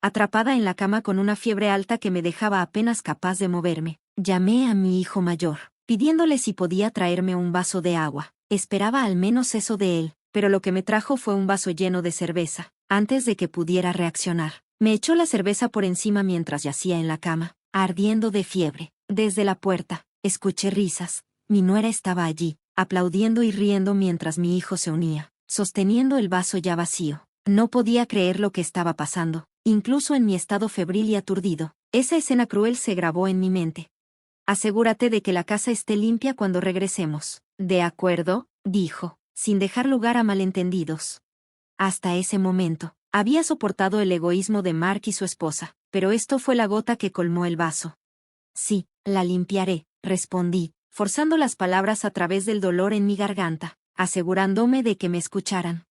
atrapada en la cama con una fiebre alta que me dejaba apenas capaz de moverme. Llamé a mi hijo mayor, pidiéndole si podía traerme un vaso de agua. Esperaba al menos eso de él, pero lo que me trajo fue un vaso lleno de cerveza. Antes de que pudiera reaccionar, me echó la cerveza por encima mientras yacía en la cama, ardiendo de fiebre. Desde la puerta, escuché risas. Mi nuera estaba allí, aplaudiendo y riendo mientras mi hijo se unía, sosteniendo el vaso ya vacío. No podía creer lo que estaba pasando, incluso en mi estado febril y aturdido. Esa escena cruel se grabó en mi mente. Asegúrate de que la casa esté limpia cuando regresemos. De acuerdo, dijo, sin dejar lugar a malentendidos. Hasta ese momento, había soportado el egoísmo de Mark y su esposa, pero esto fue la gota que colmó el vaso. Sí, la limpiaré, respondí, forzando las palabras a través del dolor en mi garganta, asegurándome de que me escucharan.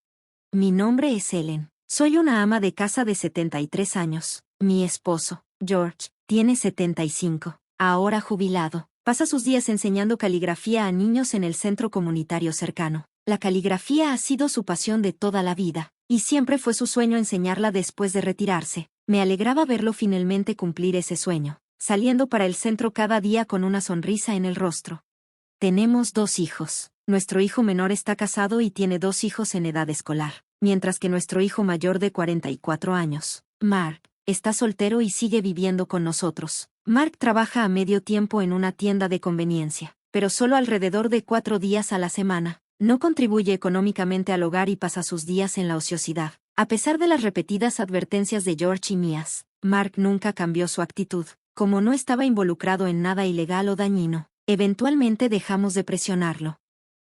Mi nombre es Ellen. Soy una ama de casa de 73 años. Mi esposo, George, tiene 75. Ahora jubilado, pasa sus días enseñando caligrafía a niños en el centro comunitario cercano. La caligrafía ha sido su pasión de toda la vida, y siempre fue su sueño enseñarla después de retirarse. Me alegraba verlo finalmente cumplir ese sueño, saliendo para el centro cada día con una sonrisa en el rostro. Tenemos 2 hijos. Nuestro hijo menor está casado y tiene 2 hijos en edad escolar, mientras que nuestro hijo mayor de 44 años, Mark, está soltero y sigue viviendo con nosotros. Mark trabaja a medio tiempo en una tienda de conveniencia, pero solo alrededor de 4 días a la semana. No contribuye económicamente al hogar y pasa sus días en la ociosidad. A pesar de las repetidas advertencias de George y mías, Mark nunca cambió su actitud. Como no estaba involucrado en nada ilegal o dañino, eventualmente dejamos de presionarlo.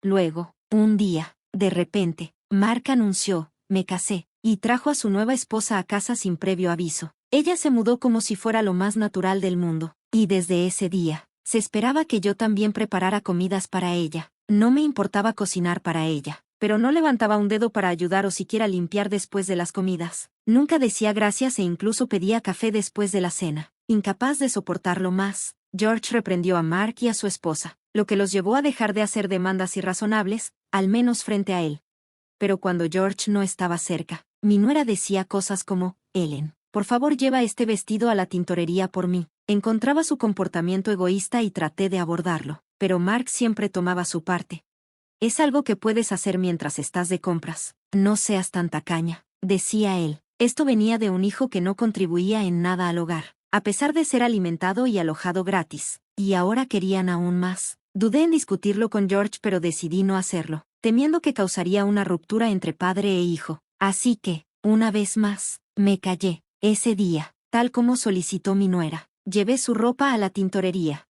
Luego, un día, de repente, Mark anunció, me casé, y trajo a su nueva esposa a casa sin previo aviso. Ella se mudó como si fuera lo más natural del mundo, y desde ese día, se esperaba que yo también preparara comidas para ella. No me importaba cocinar para ella, pero no levantaba un dedo para ayudar o siquiera limpiar después de las comidas. Nunca decía gracias e incluso pedía café después de la cena. Incapaz de soportarlo más, George reprendió a Mark y a su esposa, lo que los llevó a dejar de hacer demandas irrazonables, al menos frente a él. Pero cuando George no estaba cerca, mi nuera decía cosas como, Ellen, por favor lleva este vestido a la tintorería por mí. Encontraba su comportamiento egoísta y traté de abordarlo, pero Mark siempre tomaba su parte. Es algo que puedes hacer mientras estás de compras. No seas tan tacaña, decía él. Esto venía de un hijo que no contribuía en nada al hogar, a pesar de ser alimentado y alojado gratis. Y ahora querían aún más. Dudé en discutirlo con George, pero decidí no hacerlo, temiendo que causaría una ruptura entre padre e hijo. Así que, una vez más, me callé. Ese día, tal como solicitó mi nuera, llevé su ropa a la tintorería.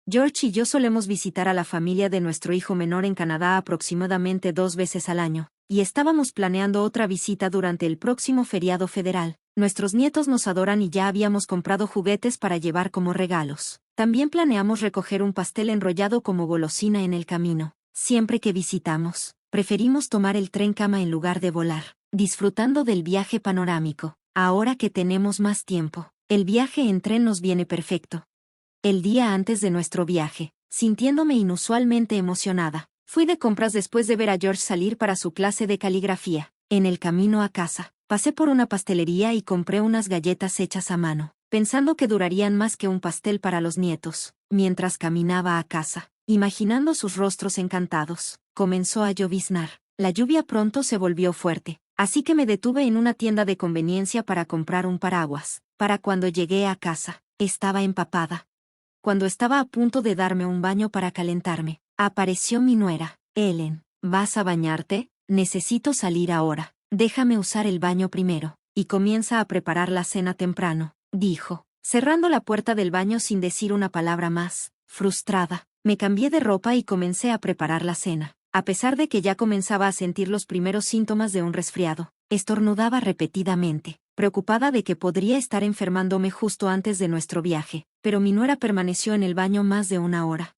George y yo solemos visitar a la familia de nuestro hijo menor en Canadá aproximadamente 2 veces al año, y estábamos planeando otra visita durante el próximo feriado federal. Nuestros nietos nos adoran y ya habíamos comprado juguetes para llevar como regalos. También planeamos recoger un pastel enrollado como golosina en el camino. Siempre que visitamos, preferimos tomar el tren cama en lugar de volar, disfrutando del viaje panorámico. Ahora que tenemos más tiempo, el viaje en tren nos viene perfecto. El día antes de nuestro viaje, sintiéndome inusualmente emocionada, fui de compras después de ver a George salir para su clase de caligrafía. En el camino a casa, pasé por una pastelería y compré unas galletas hechas a mano, pensando que durarían más que un pastel para los nietos. Mientras caminaba a casa, imaginando sus rostros encantados, comenzó a lloviznar. La lluvia pronto se volvió fuerte, así que me detuve en una tienda de conveniencia para comprar un paraguas. Para cuando llegué a casa, estaba empapada. Cuando estaba a punto de darme un baño para calentarme, apareció mi nuera. Ellen, ¿vas a bañarte? Necesito salir ahora. Déjame usar el baño primero. Y comienza a preparar la cena temprano, dijo, cerrando la puerta del baño sin decir una palabra más. Frustrada, me cambié de ropa y comencé a preparar la cena. A pesar de que ya comenzaba a sentir los primeros síntomas de un resfriado, estornudaba repetidamente, preocupada de que podría estar enfermándome justo antes de nuestro viaje, pero mi nuera permaneció en el baño más de 1 hora.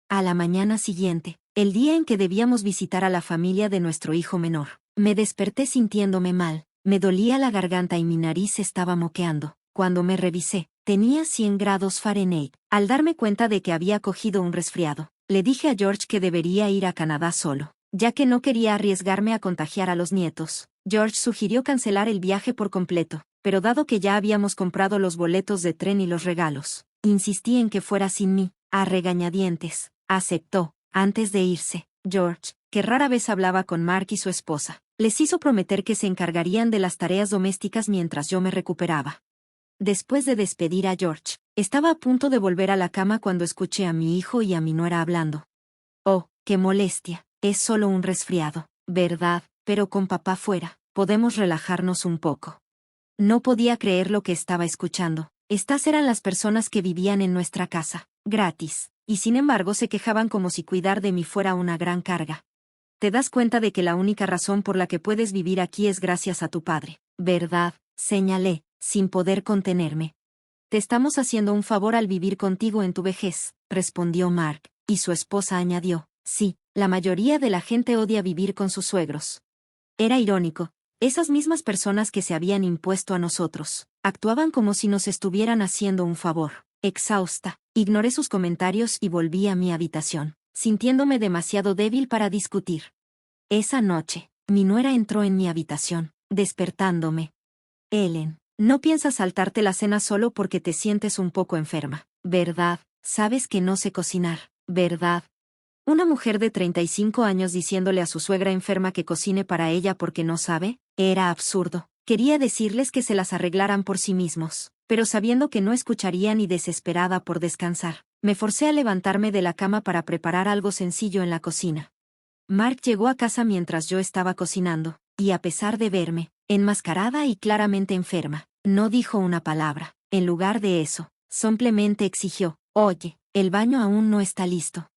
A la mañana siguiente, el día en que debíamos visitar a la familia de nuestro hijo menor, me desperté sintiéndome mal, me dolía la garganta y mi nariz estaba moqueando. Cuando me revisé, tenía 100 grados Fahrenheit. Al darme cuenta de que había cogido un resfriado, le dije a George que debería ir a Canadá solo, ya que no quería arriesgarme a contagiar a los nietos. George sugirió cancelar el viaje por completo, pero dado que ya habíamos comprado los boletos de tren y los regalos, insistí en que fuera sin mí, a regañadientes. Aceptó. Antes de irse, George, que rara vez hablaba con Mark y su esposa, les hizo prometer que se encargarían de las tareas domésticas mientras yo me recuperaba. Después de despedir a George, estaba a punto de volver a la cama cuando escuché a mi hijo y a mi nuera hablando. Oh, qué molestia, es solo un resfriado, ¿verdad? Pero con papá fuera, podemos relajarnos un poco. No podía creer lo que estaba escuchando. Estas eran las personas que vivían en nuestra casa, gratis, y sin embargo se quejaban como si cuidar de mí fuera una gran carga. Te das cuenta de que la única razón por la que puedes vivir aquí es gracias a tu padre, ¿verdad? Señalé, sin poder contenerme. Te estamos haciendo un favor al vivir contigo en tu vejez, respondió Mark, y su esposa añadió, sí, la mayoría de la gente odia vivir con sus suegros. Era irónico. Esas mismas personas que se habían impuesto a nosotros, actuaban como si nos estuvieran haciendo un favor. Exhausta, ignoré sus comentarios y volví a mi habitación, sintiéndome demasiado débil para discutir. Esa noche, mi nuera entró en mi habitación, despertándome. Ellen, no piensas saltarte la cena solo porque te sientes un poco enferma, ¿verdad? Sabes que no sé cocinar, ¿verdad? Una mujer de 35 años diciéndole a su suegra enferma que cocine para ella porque no sabe, era absurdo. Quería decirles que se las arreglaran por sí mismos, pero sabiendo que no escucharían y desesperada por descansar, me forcé a levantarme de la cama para preparar algo sencillo en la cocina. Mark llegó a casa mientras yo estaba cocinando, y a pesar de verme, enmascarada y claramente enferma, no dijo una palabra. En lugar de eso, simplemente exigió, oye, el baño aún no está listo.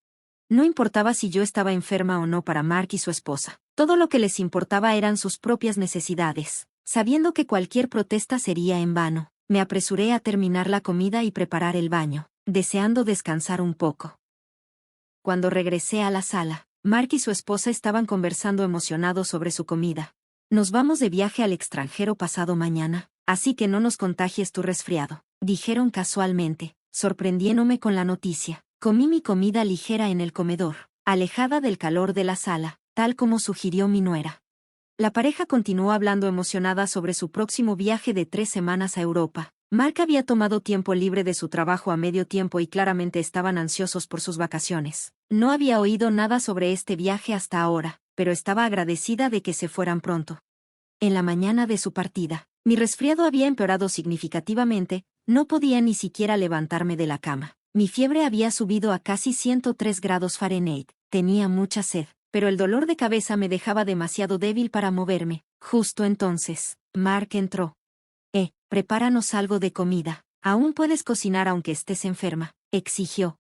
No importaba si yo estaba enferma o no para Mark y su esposa. Todo lo que les importaba eran sus propias necesidades. Sabiendo que cualquier protesta sería en vano, me apresuré a terminar la comida y preparar el baño, deseando descansar un poco. Cuando regresé a la sala, Mark y su esposa estaban conversando emocionados sobre su comida. Nos vamos de viaje al extranjero pasado mañana, así que no nos contagies tu resfriado, dijeron casualmente, sorprendiéndome con la noticia. Comí mi comida ligera en el comedor, alejada del calor de la sala, tal como sugirió mi nuera. La pareja continuó hablando emocionada sobre su próximo viaje de 3 semanas a Europa. Mark había tomado tiempo libre de su trabajo a medio tiempo y claramente estaban ansiosos por sus vacaciones. No había oído nada sobre este viaje hasta ahora, pero estaba agradecida de que se fueran pronto. En la mañana de su partida, mi resfriado había empeorado significativamente, no podía ni siquiera levantarme de la cama. Mi fiebre había subido a casi 103 grados Fahrenheit, tenía mucha sed, pero el dolor de cabeza me dejaba demasiado débil para moverme. Justo entonces, Mark entró. Prepáranos algo de comida. Aún puedes cocinar aunque estés enferma, exigió.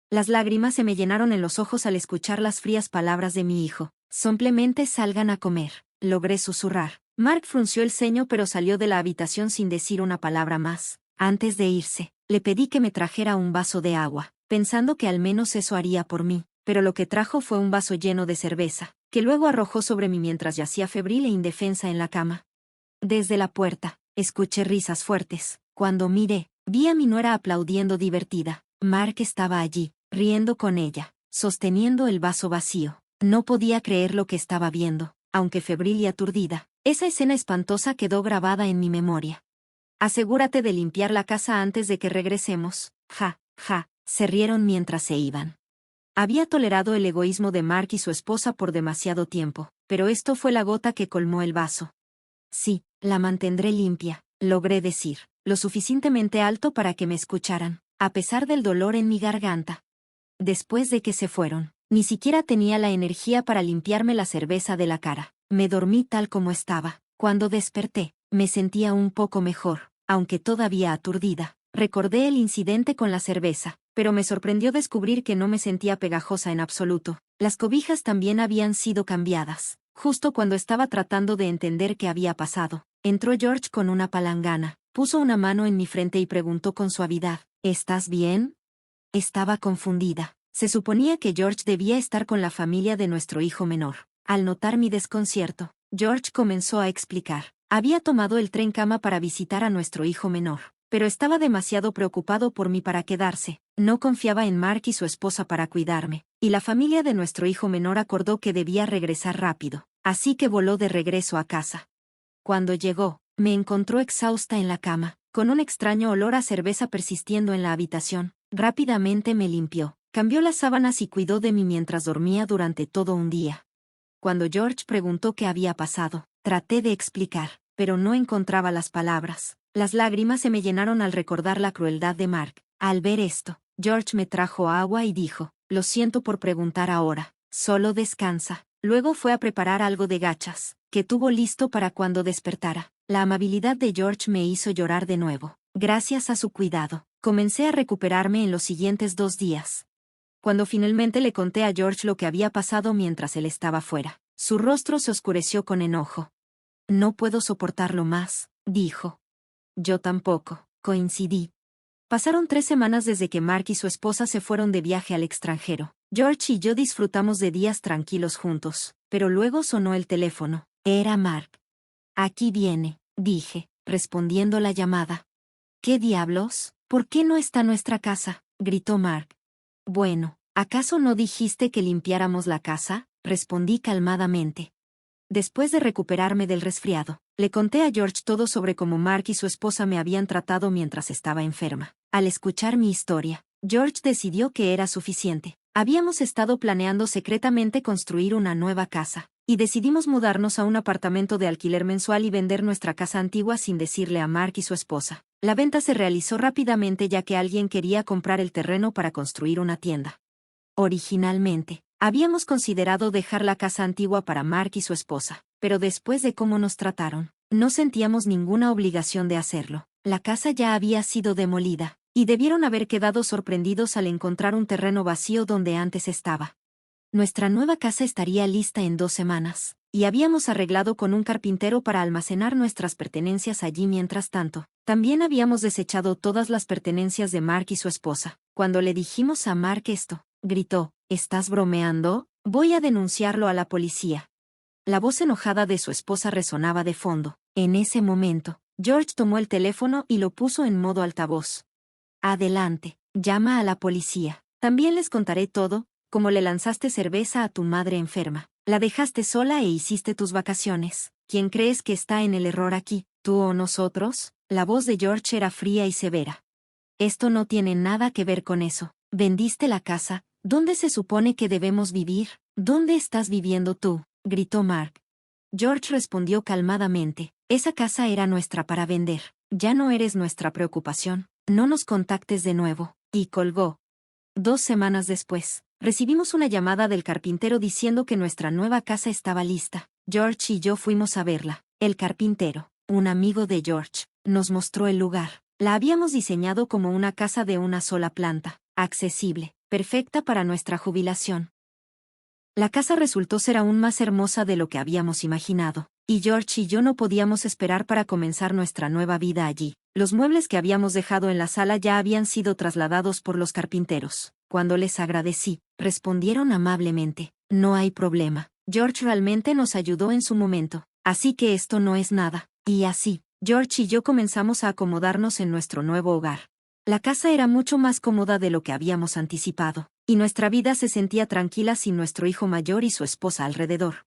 Las lágrimas se me llenaron en los ojos al escuchar las frías palabras de mi hijo. Simplemente salgan a comer, logré susurrar. Mark frunció el ceño pero salió de la habitación sin decir una palabra más. Antes de irse, le pedí que me trajera un vaso de agua, pensando que al menos eso haría por mí, pero lo que trajo fue un vaso lleno de cerveza, que luego arrojó sobre mí mientras yacía febril e indefensa en la cama. Desde la puerta, escuché risas fuertes. Cuando miré, vi a mi nuera aplaudiendo divertida. Mark estaba allí, riendo con ella, sosteniendo el vaso vacío. No podía creer lo que estaba viendo, aunque febril y aturdida. Esa escena espantosa quedó grabada en mi memoria. Asegúrate de limpiar la casa antes de que regresemos. Ja, ja, se rieron mientras se iban. Había tolerado el egoísmo de Mark y su esposa por demasiado tiempo, pero esto fue la gota que colmó el vaso. Sí, la mantendré limpia, logré decir, lo suficientemente alto para que me escucharan, a pesar del dolor en mi garganta. Después de que se fueron, ni siquiera tenía la energía para limpiarme la cerveza de la cara. Me dormí tal como estaba. Cuando desperté, me sentía un poco mejor, aunque todavía aturdida. Recordé el incidente con la cerveza, pero me sorprendió descubrir que no me sentía pegajosa en absoluto. Las cobijas también habían sido cambiadas. Justo cuando estaba tratando de entender qué había pasado, entró George con una palangana, puso una mano en mi frente y preguntó con suavidad, ¿estás bien? Estaba confundida. Se suponía que George debía estar con la familia de nuestro hijo menor. Al notar mi desconcierto, George comenzó a explicar. Había tomado el tren cama para visitar a nuestro hijo menor, pero estaba demasiado preocupado por mí para quedarse. No confiaba en Mark y su esposa para cuidarme, y la familia de nuestro hijo menor acordó que debía regresar rápido, así que voló de regreso a casa. Cuando llegó, Me encontró exhausta en la cama, con un extraño olor a cerveza persistiendo en la habitación. Rápidamente me limpió, cambió las sábanas y cuidó de mí mientras dormía durante todo un día. Cuando George preguntó qué había pasado, traté de explicar, pero no encontraba las palabras. Las lágrimas se me llenaron al recordar la crueldad de Mark. Al ver esto, George me trajo agua y dijo, lo siento por preguntar ahora, solo descansa. Luego fue a preparar algo de gachas, que tuvo listo para cuando despertara. La amabilidad de George me hizo llorar de nuevo. Gracias a su cuidado, comencé a recuperarme en los siguientes 2 días. Cuando finalmente le conté a George lo que había pasado mientras él estaba fuera, su rostro se oscureció con enojo. No puedo soportarlo más, dijo. Yo tampoco, coincidí. Pasaron 3 semanas desde que Mark y su esposa se fueron de viaje al extranjero. George y yo disfrutamos de días tranquilos juntos, pero luego sonó el teléfono. Era Mark. Aquí viene, dije, respondiendo la llamada. ¿Qué diablos? ¿Por qué no está nuestra casa?, gritó Mark. Bueno, ¿acaso no dijiste que limpiáramos la casa?, respondí calmadamente. Después de recuperarme del resfriado, le conté a George todo sobre cómo Mark y su esposa me habían tratado mientras estaba enferma. Al escuchar mi historia, George decidió que era suficiente. Habíamos estado planeando secretamente construir una nueva casa, y decidimos mudarnos a un apartamento de alquiler mensual y vender nuestra casa antigua sin decirle a Mark y su esposa. La venta se realizó rápidamente ya que alguien quería comprar el terreno para construir una tienda. Originalmente, habíamos considerado dejar la casa antigua para Mark y su esposa, pero después de cómo nos trataron, no sentíamos ninguna obligación de hacerlo. La casa ya había sido demolida, y debieron haber quedado sorprendidos al encontrar un terreno vacío donde antes estaba. Nuestra nueva casa estaría lista en 2 semanas, y habíamos arreglado con un carpintero para almacenar nuestras pertenencias allí mientras tanto. También habíamos desechado todas las pertenencias de Mark y su esposa. Cuando le dijimos a Mark esto, gritó, ¿estás bromeando? Voy a denunciarlo a la policía. La voz enojada de su esposa resonaba de fondo. En ese momento, George tomó el teléfono y lo puso en modo altavoz. Adelante, llama a la policía. También les contaré todo, como le lanzaste cerveza a tu madre enferma. La dejaste sola e hiciste tus vacaciones. ¿Quién crees que está en el error aquí, tú o nosotros? La voz de George era fría y severa. Esto no tiene nada que ver con eso. Vendiste la casa. ¿Dónde se supone que debemos vivir? ¿Dónde estás viviendo tú?, gritó Mark. George respondió calmadamente. Esa casa era nuestra para vender. Ya no eres nuestra preocupación. No nos contactes de nuevo. Y colgó. 2 semanas después, recibimos una llamada del carpintero diciendo que nuestra nueva casa estaba lista. George y yo fuimos a verla. El carpintero, un amigo de George, nos mostró el lugar. La habíamos diseñado como una casa de una sola planta, accesible, perfecta para nuestra jubilación. La casa resultó ser aún más hermosa de lo que habíamos imaginado, y George y yo no podíamos esperar para comenzar nuestra nueva vida allí. Los muebles que habíamos dejado en la sala ya habían sido trasladados por los carpinteros. Cuando les agradecí, respondieron amablemente, no hay problema. George realmente nos ayudó en su momento, así que esto no es nada. Y así, George y yo comenzamos a acomodarnos en nuestro nuevo hogar. La casa era mucho más cómoda de lo que habíamos anticipado, y nuestra vida se sentía tranquila sin nuestro hijo mayor y su esposa alrededor.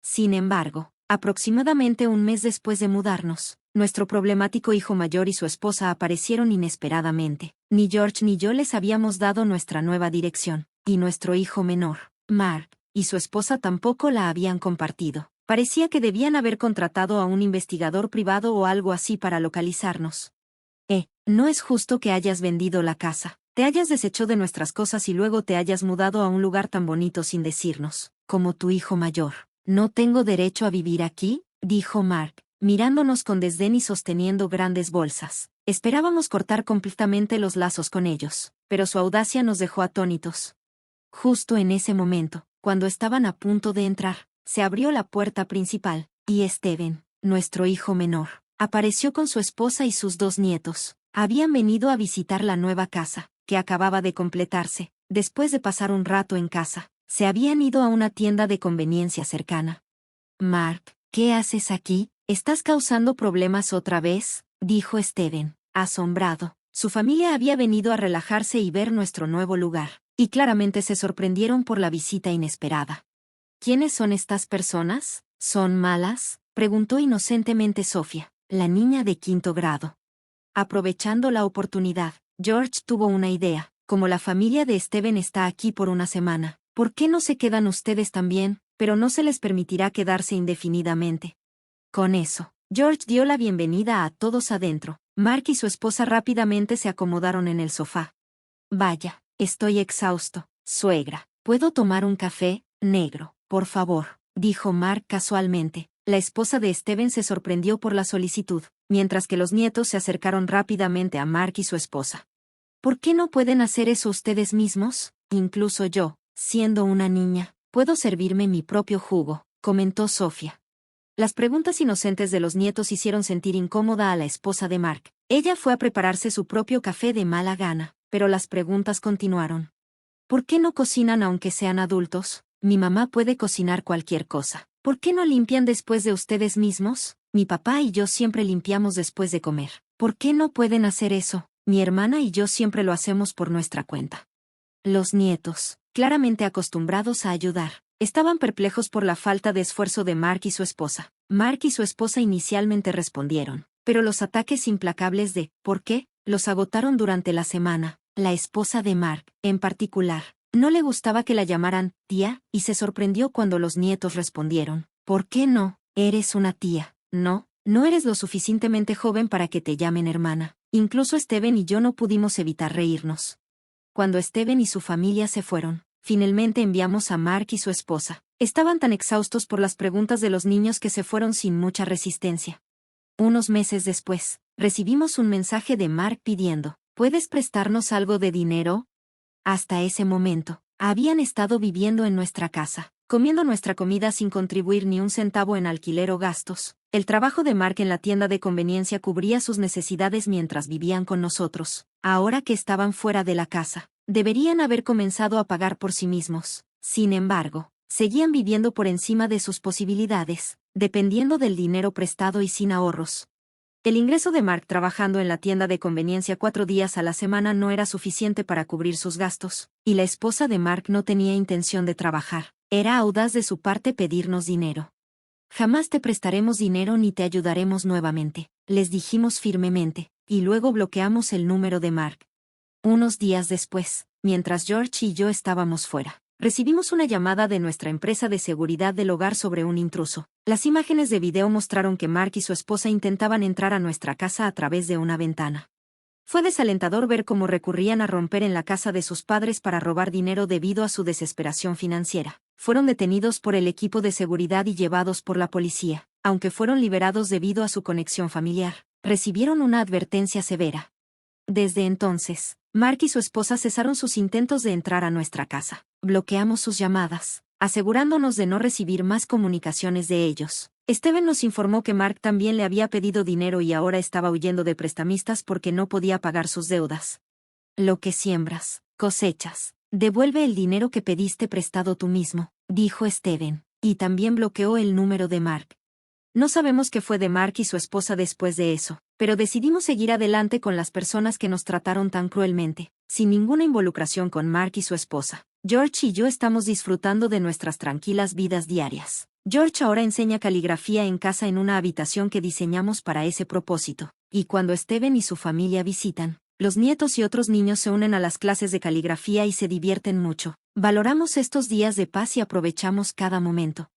Sin embargo, aproximadamente un mes después de mudarnos, nuestro problemático hijo mayor y su esposa aparecieron inesperadamente. Ni George ni yo les habíamos dado nuestra nueva dirección, y nuestro hijo menor, Mark, y su esposa tampoco la habían compartido. Parecía que debían haber contratado a un investigador privado o algo así para localizarnos. No es justo que hayas vendido la casa, te hayas deshecho de nuestras cosas y luego te hayas mudado a un lugar tan bonito sin decirnos, como tu hijo mayor. ¿No tengo derecho a vivir aquí?, dijo Mark, mirándonos con desdén y sosteniendo grandes bolsas. Esperábamos cortar completamente los lazos con ellos, pero su audacia nos dejó atónitos. Justo en ese momento, cuando estaban a punto de entrar, se abrió la puerta principal, y Steven, nuestro hijo menor, apareció con su esposa y sus 2 nietos. Habían venido a visitar la nueva casa, que acababa de completarse. Después de pasar un rato en casa, se habían ido a una tienda de conveniencia cercana. Mark, ¿qué haces aquí? ¿Estás causando problemas otra vez?, dijo Steven, asombrado. Su familia había venido a relajarse y ver nuestro nuevo lugar, y claramente se sorprendieron por la visita inesperada. ¿Quiénes son estas personas? ¿Son malas?, preguntó inocentemente Sofía. la niña de 5º grado. Aprovechando la oportunidad, George tuvo una idea. Como la familia de Steven está aquí por una semana, ¿por qué no se quedan ustedes también? Pero no se les permitirá quedarse indefinidamente. Con eso, George dio la bienvenida a todos adentro. Mark y su esposa rápidamente se acomodaron en el sofá. Vaya, estoy exhausto, suegra. ¿Puedo tomar un café, negro, por favor?, dijo Mark casualmente. La esposa de Steven se sorprendió por la solicitud, mientras que los nietos se acercaron rápidamente a Mark y su esposa. ¿Por qué no pueden hacer eso ustedes mismos? Incluso yo, siendo una niña, puedo servirme mi propio jugo, comentó Sofía. Las preguntas inocentes de los nietos hicieron sentir incómoda a la esposa de Mark. Ella fue a prepararse su propio café de mala gana, pero las preguntas continuaron. ¿Por qué no cocinan aunque sean adultos? Mi mamá puede cocinar cualquier cosa. ¿Por qué no limpian después de ustedes mismos? Mi papá y yo siempre limpiamos después de comer. ¿Por qué no pueden hacer eso? Mi hermana y yo siempre lo hacemos por nuestra cuenta. Los nietos, claramente acostumbrados a ayudar, estaban perplejos por la falta de esfuerzo de Mark y su esposa. Mark y su esposa inicialmente respondieron, pero los ataques implacables de ¿por qué? Los agotaron durante la semana. La esposa de Mark, en particular, no le gustaba que la llamaran tía, y se sorprendió cuando los nietos respondieron, ¿por qué no? Eres una tía. No, no eres lo suficientemente joven para que te llamen hermana. Incluso Steven y yo no pudimos evitar reírnos. Cuando Steven y su familia se fueron, finalmente enviamos a Mark y su esposa. Estaban tan exhaustos por las preguntas de los niños que se fueron sin mucha resistencia. Unos meses después, recibimos un mensaje de Mark pidiendo, ¿puedes prestarnos algo de dinero? Hasta ese momento, habían estado viviendo en nuestra casa, comiendo nuestra comida sin contribuir ni un centavo en alquiler o gastos. El trabajo de Mark en la tienda de conveniencia cubría sus necesidades mientras vivían con nosotros. Ahora que estaban fuera de la casa, deberían haber comenzado a pagar por sí mismos. Sin embargo, seguían viviendo por encima de sus posibilidades, dependiendo del dinero prestado y sin ahorros. El ingreso de Mark trabajando en la tienda de conveniencia 4 días a la semana no era suficiente para cubrir sus gastos, y la esposa de Mark no tenía intención de trabajar. Era audaz de su parte pedirnos dinero. Jamás te prestaremos dinero ni te ayudaremos nuevamente, les dijimos firmemente, y luego bloqueamos el número de Mark. Unos días después, mientras George y yo estábamos fuera, recibimos una llamada de nuestra empresa de seguridad del hogar sobre un intruso. Las imágenes de video mostraron que Mark y su esposa intentaban entrar a nuestra casa a través de una ventana. Fue desalentador ver cómo recurrían a romper en la casa de sus padres para robar dinero debido a su desesperación financiera. Fueron detenidos por el equipo de seguridad y llevados por la policía. Aunque fueron liberados debido a su conexión familiar, recibieron una advertencia severa. Desde entonces, Mark y su esposa cesaron sus intentos de entrar a nuestra casa. Bloqueamos sus llamadas, asegurándonos de no recibir más comunicaciones de ellos. Steven nos informó que Mark también le había pedido dinero y ahora estaba huyendo de prestamistas porque no podía pagar sus deudas. Lo que siembras, cosechas. Devuelve el dinero que pediste prestado tú mismo, dijo Steven, y también bloqueó el número de Mark. No sabemos qué fue de Mark y su esposa después de eso, pero decidimos seguir adelante con las personas que nos trataron tan cruelmente, sin ninguna involucración con Mark y su esposa. George y yo estamos disfrutando de nuestras tranquilas vidas diarias. George ahora enseña caligrafía en casa en una habitación que diseñamos para ese propósito, y cuando Steven y su familia visitan, los nietos y otros niños se unen a las clases de caligrafía y se divierten mucho. Valoramos estos días de paz y aprovechamos cada momento.